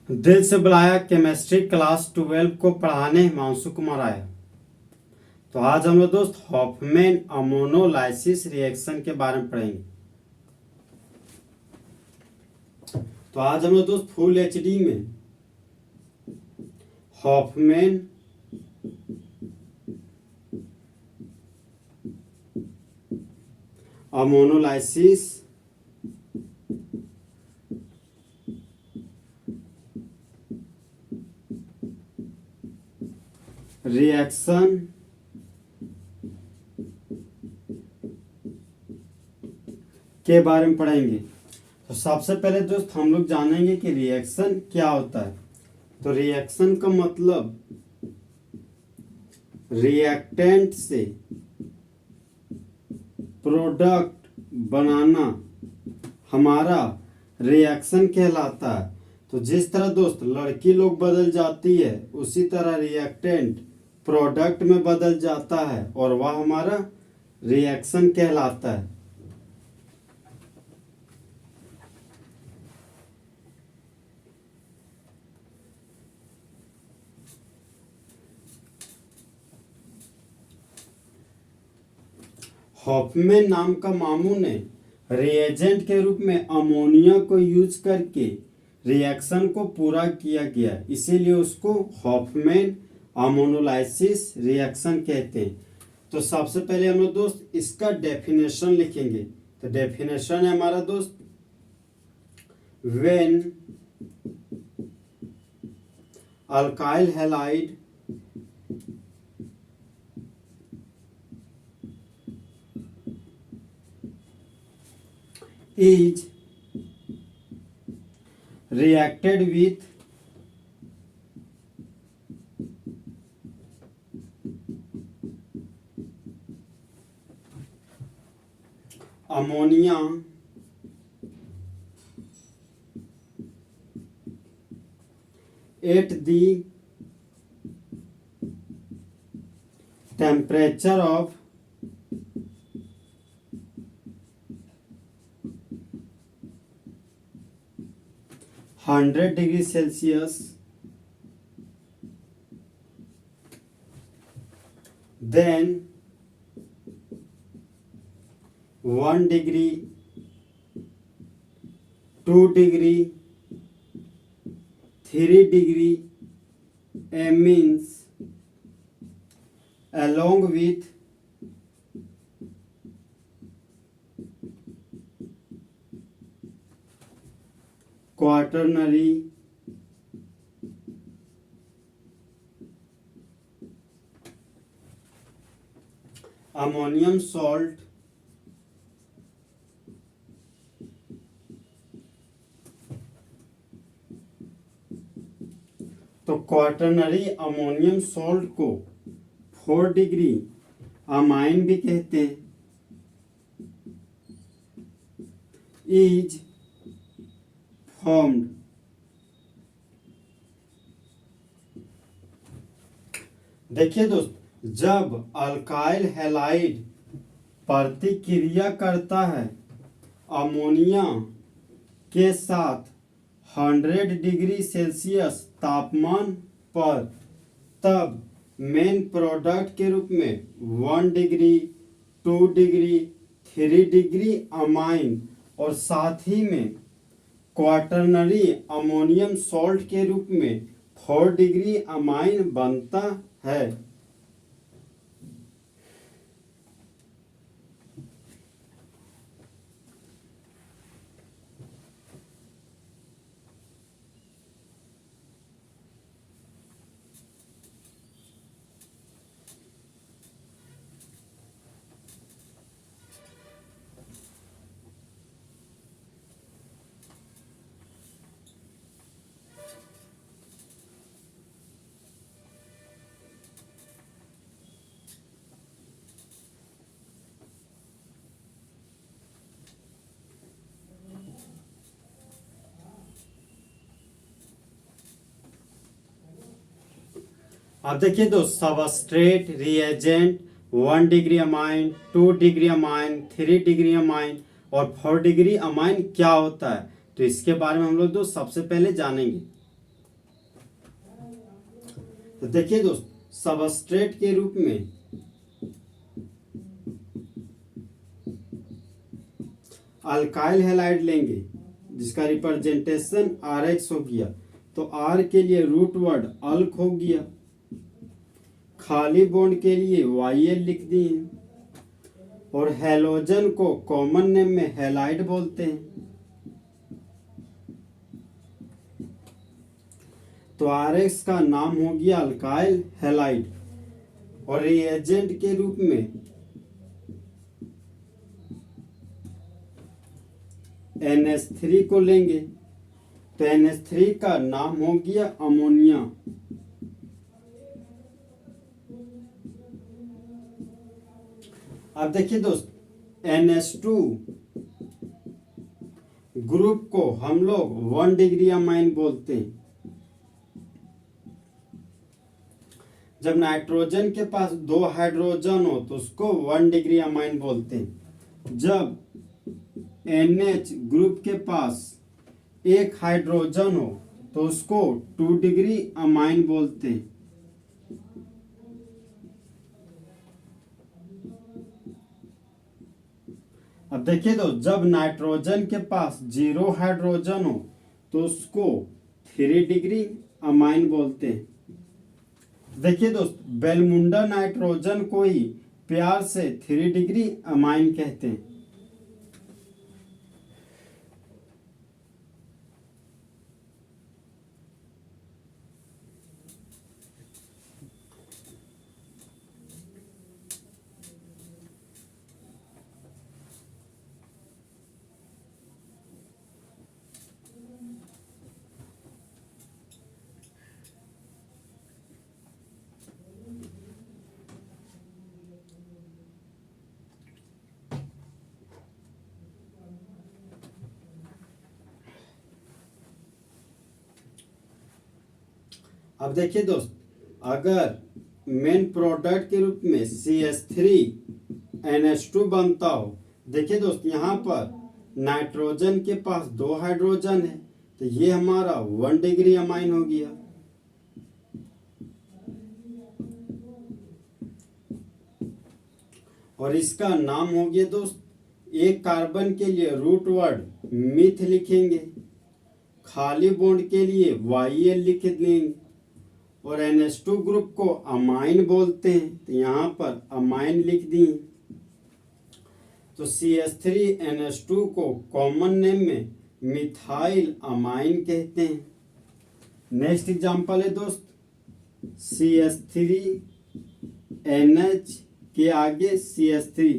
दिल से बुलाया केमिस्ट्री क्लास 12 को पढ़ाने हिमांशु कुमार आया। तो आज हम लोग दोस्त हॉफमैन अमोनोलाइसिस रिएक्शन के बारे में पढ़ेंगे। तो आज हम लोग दोस्त फुल एचडी में हॉफमैन अमोनोलाइसिस रिएक्शन के बारे में पढ़ेंगे। तो सबसे पहले दोस्त हम लोग जानेंगे कि रिएक्शन क्या होता है। तो रिएक्शन का मतलब रिएक्टेंट से प्रोडक्ट बनाना हमारा रिएक्शन कहलाता है। तो जिस तरह दोस्त लड़की लोग बदल जाती है उसी तरह रिएक्टेंट प्रोडक्ट में बदल जाता है और वह हमारा रिएक्शन कहलाता है। हॉफमैन नाम का मामू ने रिएजेंट के रूप में अमोनिया को यूज करके रिएक्शन को पूरा किया गया, इसीलिए उसको हॉफमैन अमोनोलाइसिस रिएक्शन कहते हैं। तो सबसे पहले हम लोग दोस्त इसका डेफिनेशन लिखेंगे। तो डेफिनेशन है हमारा दोस्त, when alkyl halide is reacted with ammonia at the temperature of 100 degree Celsius, then 1 degree, 2 degree, 3 degree amines along with quaternary ammonium salt तो क्वाटरनरी अमोनियम सॉल्ट को 4 डिग्री अमाइन भी कहते हैं, इज फॉर्म्ड देखिए दोस्त, जब अल्काइल हैलाइड प्रतिक्रिया करता है अमोनिया के साथ 100 डिग्री सेल्सियस तापमान पर, तब मेन प्रोडक्ट के रूप में 1 डिग्री, 2 डिग्री, 3 डिग्री अमाइन और साथ ही में क्वाटरनरी अमोनियम सॉल्ट के रूप में 4 डिग्री अमाइन बनता है। अब देखिए दोस्त, substrate, reagent, 1 degree amine, 2 degree amine, 3 degree amine और 4 डिग्री अमाइन क्या होता है, तो इसके बारे में हम लोग दोस्त सबसे पहले जानेंगे। तो देखिए दोस्त, सबस्ट्रेट के रूप में अल्काइल हैलाइड लेंगे जिसका रिप्रेजेंटेशन RX हो गया, तो R के लिए रूट वर्ड अल्क हो गया, खाली बॉन्ड के लिए YL लिख दिए, और हैलोजन को कॉमन नेम में हैलाइड बोलते हैं। तो RX का नाम हो गया अल्काइल हैलाइड, और रिएजेंट के रूप में NH3 को लेंगे, तो NH3 का नाम हो गया अमोनिया। अब देखिए दोस्त, NH2 ग्रुप को हम लोग 1 डिग्री अमाइन बोलते हैं। जब नाइट्रोजन के पास 2 हाइड्रोजन हो तो उसको 1 डिग्री अमाइन बोलते हैं। जब NH ग्रुप के पास 1 हाइड्रोजन हो तो उसको 2 डिग्री अमाइन बोलते हैं। अब देखिए दोस्त, जब नाइट्रोजन के पास 0 हाइड्रोजन हो तो उसको 3 डिग्री अमाइन बोलते हैं। देखिए दोस्त, बेलमुंडा नाइट्रोजन को ही प्यार से 3 डिग्री अमाइन कहते हैं। अब देखिए दोस्त, अगर मेन प्रोडक्ट के रूप में CH3NH2 बनता हो, देखिए दोस्त यहाँ पर नाइट्रोजन के पास 2 हाइड्रोजन है तो ये हमारा 1 डिग्री अमाइन हो गया। और इसका नाम हो गया दोस्त, एक कार्बन के लिए रूट वर्ड मिथ लिखेंगे, खाली बॉन्ड के लिए YL लिख देंगे, और NH2 ग्रुप को अमाइन बोलते हैं तो यहाँ पर अमाइन लिख दिए। तो CH3NH2 को कॉमन नेम में मिथाइल अमाइन कहते हैं। नेक्स्ट एग्जांपल है दोस्त, CH3NH के आगे CH3।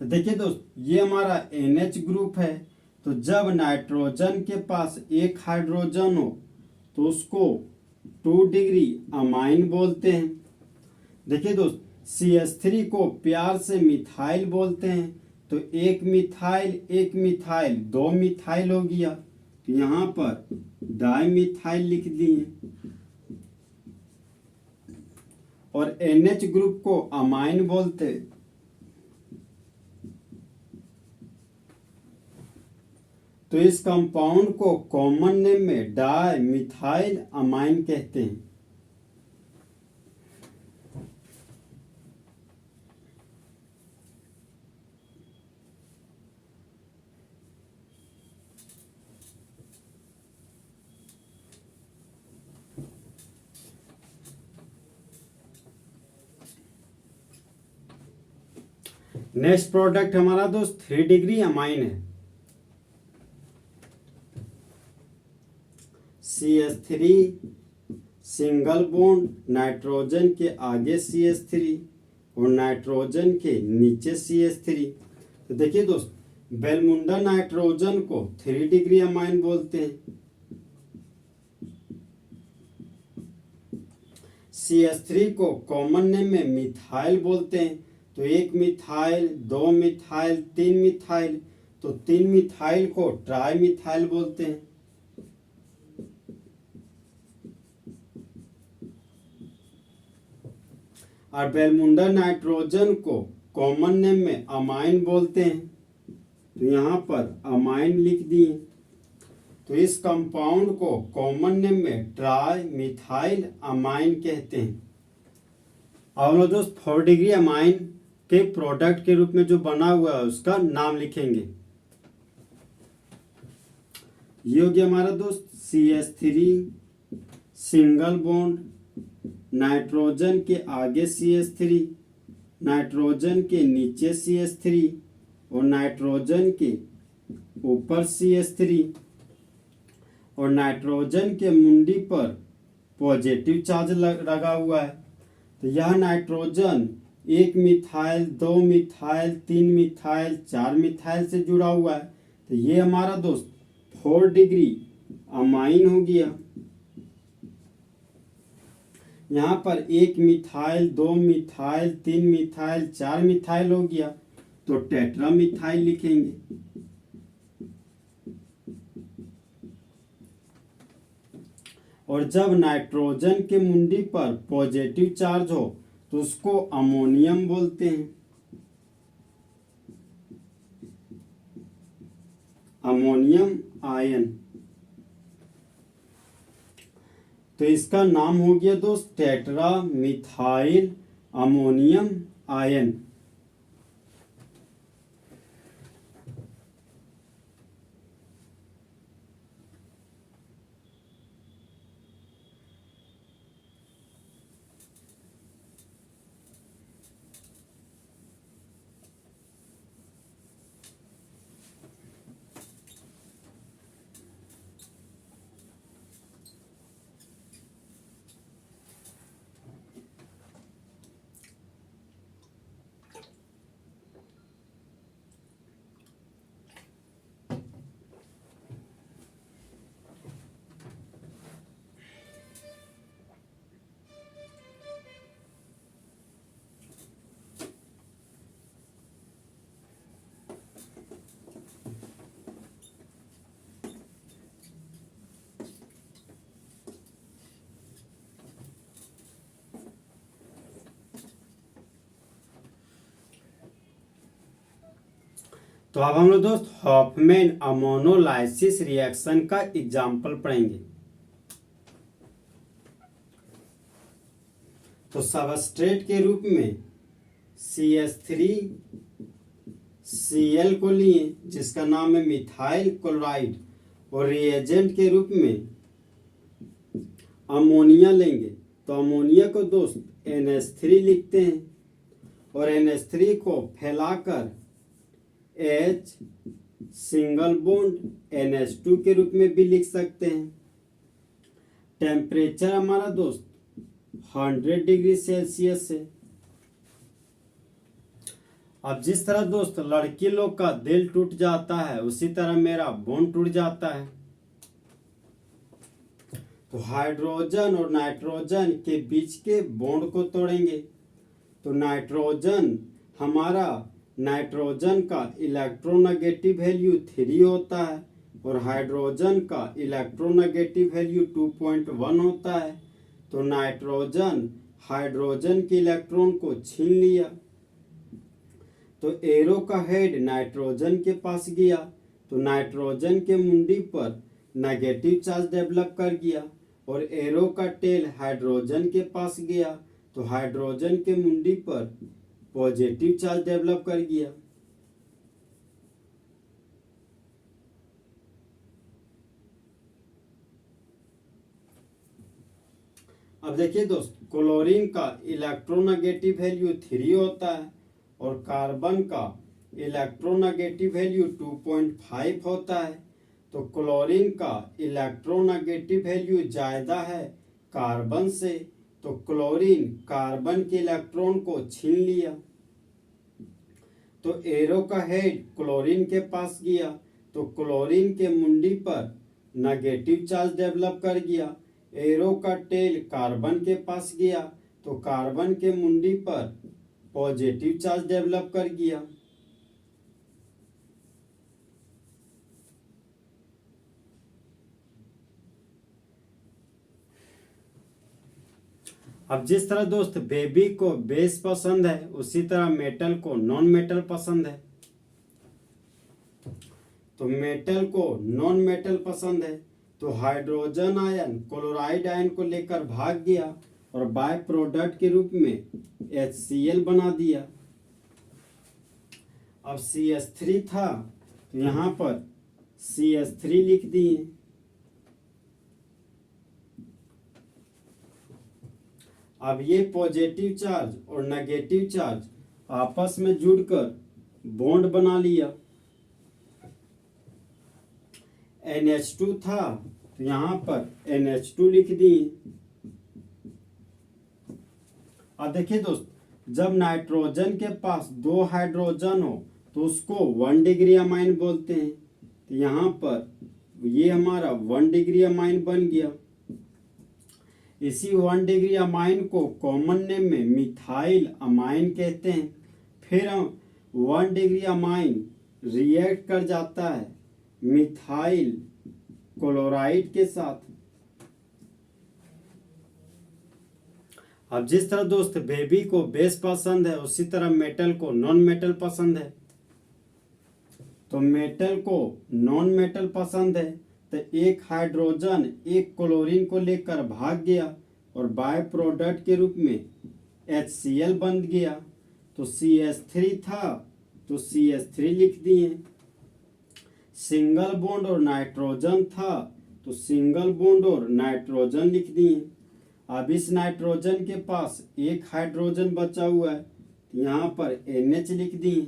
तो देखिए दोस्त, ये हमारा NH ग्रुप है, तो जब नाइट्रोजन के पास 1 हाइड्रोजन हो तो उसको 2 डिग्री अमाइन बोलते हैं। देखिए दोस्त, CH3 को प्यार से मिथाइल बोलते हैं, तो 1 मिथाइल 2 मिथाइल हो गया, तो यहाँ पर डाइमिथाइल लिख दिए। और NH ग्रुप को अमाइन बोलते, तो इस कंपाउंड को कॉमन नेम में डाई मिथाइल अमाइन कहते हैं। नेक्स्ट प्रोडक्ट हमारा दोस्त 3 डिग्री अमाइन है। CH3 सिंगल बॉन्ड, नाइट्रोजन के आगे CH3 और नाइट्रोजन के नीचे CH3। तो देखिए दोस्त, बेलमुंडा नाइट्रोजन को 3 डिग्री अमाइन बोलते हैं। CH3 को कॉमन नेम में मिथाइल बोलते हैं, तो 1 मिथाइल 2 मिथाइल 3 मिथाइल, तो 3 मिथाइल को ट्राई मिथाइल बोलते हैं। और बेलमुंडा नाइट्रोजन को कॉमन नेम में अमाइन बोलते हैं, तो यहाँ पर अमाइन लिख दिए। तो इस कंपाउंड को कॉमन नेम में ट्राई मिथाइल अमाइन कहते हैं। अब हम लोग दोस्त 4 डिग्री अमाइन के प्रोडक्ट के रूप में जो बना हुआ है उसका नाम लिखेंगे। ये हो गया हमारा दोस्त CH3 सिंगल बॉन्ड, नाइट्रोजन के आगे CH3, नाइट्रोजन के नीचे CH3 और नाइट्रोजन के ऊपर CH3 और नाइट्रोजन के मुंडी पर पॉजिटिव चार्ज लगा हुआ है। तो यह nitrogen 1 methyl 2 methyl 3 methyl 4 methyl से जुड़ा हुआ है। तो ये हमारा दोस्त 4 डिग्री अमाइन हो गया। यहाँ पर 1 मिथाइल 2 मिथाइल 3 मिथाइल 4 मिथाइल हो गया, तो टेट्रा मिथाइल लिखेंगे। और जब नाइट्रोजन के मुंडी पर पॉजिटिव चार्ज हो तो उसको अमोनियम बोलते हैं, अमोनियम आयन। तो इसका नाम हो गया दोस्त टेट्रा मिथाइल अमोनियम आयन। तो अब हम लोग दोस्त हॉफमैन अमोनोलाइसिस रिएक्शन का एग्जाम्पल पढ़ेंगे। तो सबस्ट्रेट के रूप में CH3Cl को लिए जिसका नाम है मिथाइल क्लोराइड, और रिएजेंट के रूप में अमोनिया लेंगे। तो अमोनिया को दोस्त NH3 लिखते हैं और NH3 को फैलाकर H सिंगल बॉन्ड NH2 के रूप में भी लिख सकते हैं। टेम्परेचर हमारा दोस्त 100 डिग्री सेल्सियस है। अब जिस तरह दोस्त लड़की लोग का दिल टूट जाता है उसी तरह मेरा बॉन्ड टूट जाता है। तो हाइड्रोजन और नाइट्रोजन के बीच के बॉन्ड को तोड़ेंगे। तो नाइट्रोजन हमारा नाइट्रोजन का इलेक्ट्रोनेगेटिव वैल्यू 3 होता है और हाइड्रोजन का इलेक्ट्रोनेगेटिव वैल्यू 2.1 होता है। तो नाइट्रोजन हाइड्रोजन के इलेक्ट्रॉन को छीन लिया, तो एरो का हेड नाइट्रोजन के पास गया, तो नाइट्रोजन के मुंडी पर नेगेटिव चार्ज डेवलप कर गया और एरो का टेल हाइड्रोजन के पास गया, तो हाइड्रोजन के मुंडी पर पॉजिटिव चार्ज डेवलप कर गया। अब देखिए दोस्त, क्लोरीन का इलेक्ट्रोनेगेटिव वैल्यू 3 होता है और कार्बन का इलेक्ट्रोनेगेटिव वैल्यू 2.5 होता है। तो क्लोरीन का इलेक्ट्रोनेगेटिव वैल्यू ज़्यादा है कार्बन से, तो क्लोरीन कार्बन के इलेक्ट्रॉन को छीन लिया, तो एरो का हेड क्लोरीन के पास गया, तो क्लोरीन के मुंडी पर नेगेटिव चार्ज डेवलप कर गया। एरो का टेल कार्बन के पास गया, तो कार्बन के मुंडी पर पॉजिटिव चार्ज डेवलप कर गया। अब जिस तरह दोस्त बेबी को बेस पसंद है उसी तरह मेटल को नॉन मेटल पसंद है। तो मेटल को नॉन मेटल पसंद है, तो हाइड्रोजन आयन क्लोराइड आयन को लेकर भाग गया और बाय प्रोडक्ट के रूप में HCl बना दिया। अब CH3 था तो यहाँ पर CH3 लिख दिए। अब ये पॉजिटिव चार्ज और नेगेटिव चार्ज आपस में जुड़कर बॉन्ड बना लिया। NH2 था तो यहाँ पर NH2 लिख दिए। अब देखिए दोस्त, जब नाइट्रोजन के पास 2 हाइड्रोजन हो तो उसको 1 डिग्री अमाइन बोलते हैं। तो यहाँ पर ये हमारा 1 डिग्री अमाइन बन गया। इसी 1 डिग्री अमाइन को कॉमन नेम में मिथाइल अमाइन कहते हैं। फिर हम 1 डिग्री अमाइन रिएक्ट कर जाता है मिथाइल क्लोराइड के साथ। अब जिस तरह दोस्त बेबी को बेस पसंद है, उसी तरह मेटल को नॉन मेटल पसंद है। तो मेटल को नॉन मेटल पसंद है तो एक हाइड्रोजन एक क्लोरीन को लेकर भाग गया और बाय प्रोडक्ट के रूप में HCl बन गया। तो CH3 था तो CH3 लिख दिए। सिंगल बॉन्ड और नाइट्रोजन था तो सिंगल बॉन्ड और नाइट्रोजन लिख दिए। अब इस नाइट्रोजन के पास एक हाइड्रोजन बचा हुआ है, यहाँ पर NH लिख दिए।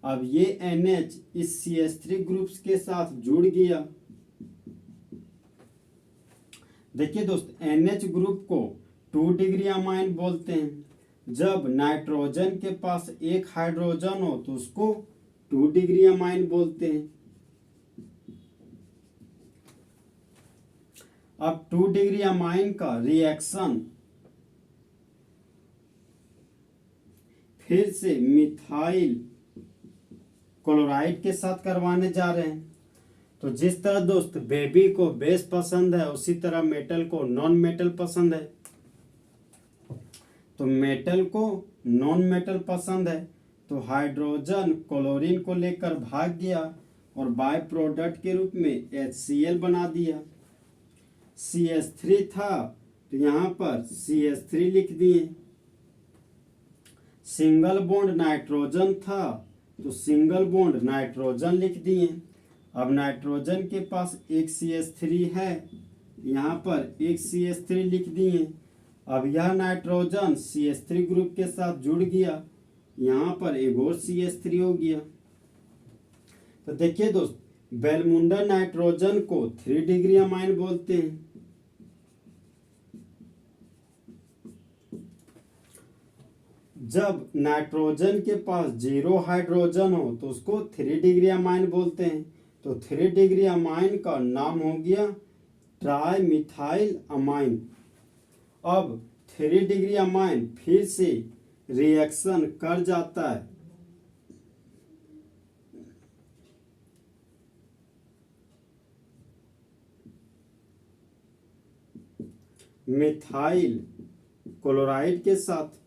अब ये NH इस CH3 ग्रुप्स के साथ जुड़ गया। देखिए दोस्त, NH ग्रुप को 2 डिग्री अमाइन बोलते हैं। जब नाइट्रोजन के पास एक हाइड्रोजन हो तो उसको 2 डिग्री अमाइन बोलते हैं। अब 2 डिग्री अमाइन का रिएक्शन फिर से मिथाइल क्लोराइड के साथ करवाने जा रहे हैं। तो जिस तरह दोस्त बेबी को बेस पसंद है, उसी तरह मेटल को नॉन मेटल पसंद है। तो मेटल को नॉन मेटल पसंद है तो हाइड्रोजन क्लोरीन को लेकर भाग गया और बाय प्रोडक्ट के रूप में HCl बना दिया। CH3 था तो यहाँ पर CH3 लिख दिए। सिंगल बॉन्ड नाइट्रोजन था तो सिंगल बॉन्ड नाइट्रोजन लिख दिए। अब नाइट्रोजन के पास एक CH3 है, यहाँ पर एक CH3 लिख दिए। अब यह नाइट्रोजन CH3 ग्रुप के साथ जुड़ गया, यहाँ पर एक और CH3 हो गया। तो देखिए दोस्त, बेलमुंडा नाइट्रोजन को 3 डिग्री अमाइन बोलते हैं। जब नाइट्रोजन के पास 0 हाइड्रोजन हो तो उसको 3 डिग्री अमाइन बोलते हैं। तो 3 डिग्री अमाइन का नाम हो गया ट्राई मिथाइल अमाइन। अब 3 डिग्री अमाइन फिर से रिएक्शन कर जाता है मिथाइल क्लोराइड के साथ।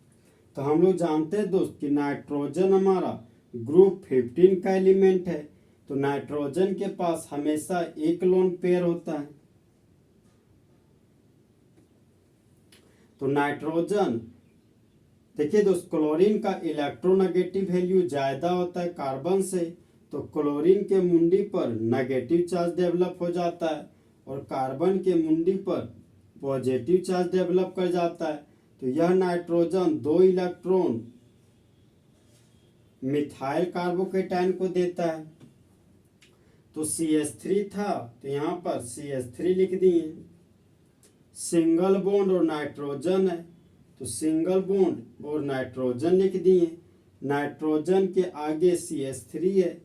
तो हम लोग जानते हैं दोस्त कि नाइट्रोजन हमारा ग्रुप 15 का एलिमेंट है। तो नाइट्रोजन के पास हमेशा एक लोन पेयर होता है। तो नाइट्रोजन, देखिए दोस्त, क्लोरीन का इलेक्ट्रोनेगेटिव वैल्यू ज्यादा होता है कार्बन से, तो क्लोरीन के मुंडी पर नेगेटिव चार्ज डेवलप हो जाता है और कार्बन के मुंडी पर पॉजिटिव चार्ज डेवलप कर जाता है। तो यह नाइट्रोजन 2 इलेक्ट्रॉन मिथाइल कार्बोकेटाइन को देता है। तो CH3 था तो यहाँ पर CH3 लिख दिए। सिंगल बॉन्ड और नाइट्रोजन है तो सिंगल बॉन्ड और नाइट्रोजन लिख दिए। नाइट्रोजन के आगे CH3 है,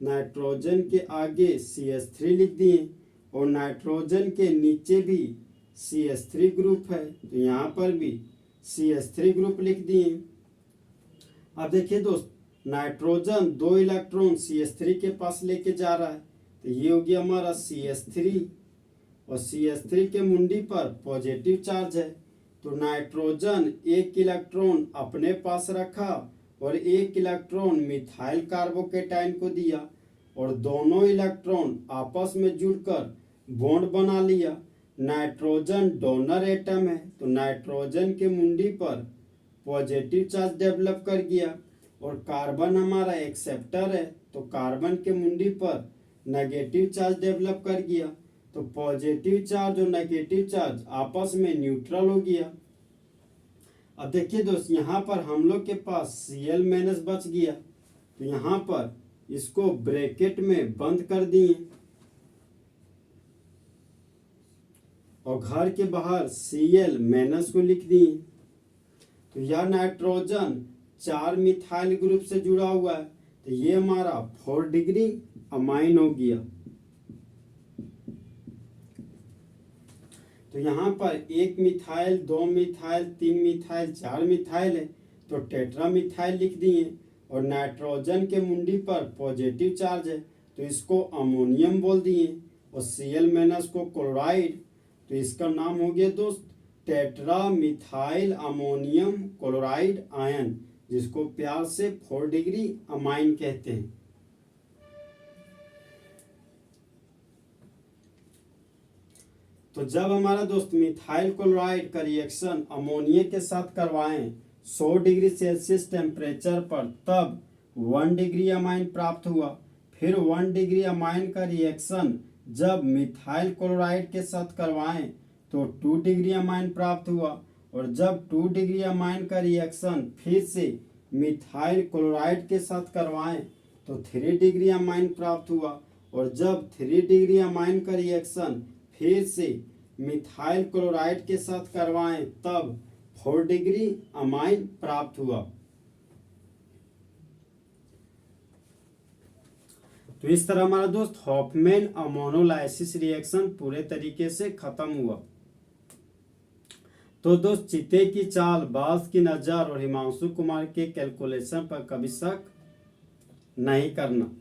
नाइट्रोजन के आगे CH3 लिख दिए और नाइट्रोजन के नीचे भी CH3 ग्रुप है तो यहाँ पर भी CH3 ग्रुप लिख दिए। अब देखिए दोस्त, नाइट्रोजन 2 इलेक्ट्रॉन CH3 के पास लेके जा रहा है तो ये हो गया हमारा CH3 और CH3 के मुंडी पर पॉजिटिव चार्ज है। तो नाइट्रोजन 1 इलेक्ट्रॉन अपने पास रखा और 1 इलेक्ट्रॉन मिथाइल कार्बोकेटाइन को दिया। और दोनों इलेक्ट्रॉन आपस में जुड़कर बॉन्ड बना लिया। नाइट्रोजन डोनर एटम है तो नाइट्रोजन के मुंडी पर पॉजिटिव चार्ज डेवलप कर गया, और कार्बन हमारा एक्सेप्टर है तो कार्बन के मुंडी पर नेगेटिव चार्ज डेवलप कर गया। तो पॉजिटिव चार्ज और नेगेटिव चार्ज आपस में न्यूट्रल हो गया। अब देखिए दोस्त, यहाँ पर हम लोग के पास Cl- बच गया, तो यहाँ पर इसको ब्रैकेट में बंद कर दिए और घर के बाहर Cl- को लिख दिए। तो यह नाइट्रोजन 4 मिथाइल ग्रुप से जुड़ा हुआ है, तो ये हमारा 4 डिग्री अमाइन हो गया। तो यहाँ पर 1 मिथाइल, 2 मिथाइल, 3 मिथाइल, 4 मिथाइल है, तो टेट्रा मिथाइल लिख दिए। और नाइट्रोजन के मुंडी पर पॉजिटिव चार्ज है तो इसको अमोनियम बोल दिए, और Cl- को क्लोराइड, तो इसका नाम हो गया दोस्त tetra methyl ammonium chloride ion, जिसको प्यार से 4 डिग्री अमाइन कहते हैं। तो जब हमारा दोस्त मिथाइल क्लोराइड का रिएक्शन अमोनिया के साथ करवाएं 100 डिग्री सेल्सियस टेम्परेचर पर, तब 1 डिग्री अमाइन प्राप्त हुआ। फिर 1 डिग्री अमाइन का रिएक्शन जब मिथाइल क्लोराइड के साथ करवाएं तो 2 डिग्री अमाइन प्राप्त हुआ, और जब 2 डिग्री अमाइन का रिएक्शन फिर से मिथाइल क्लोराइड के साथ करवाएं तो 3 डिग्री अमाइन प्राप्त हुआ, और जब 3 डिग्री अमाइन का रिएक्शन फिर से मिथाइल क्लोराइड के साथ करवाएं तब 4 डिग्री अमाइन प्राप्त हुआ। तो इस तरह हमारा दोस्त हॉफमैन अमोनोलाइसिस रिएक्शन पूरे तरीके से खत्म हुआ। तो दोस्त, चीते की चाल, बाज की नजर और हिमांशु कुमार के कैलकुलेशन पर कभी शक नहीं करना।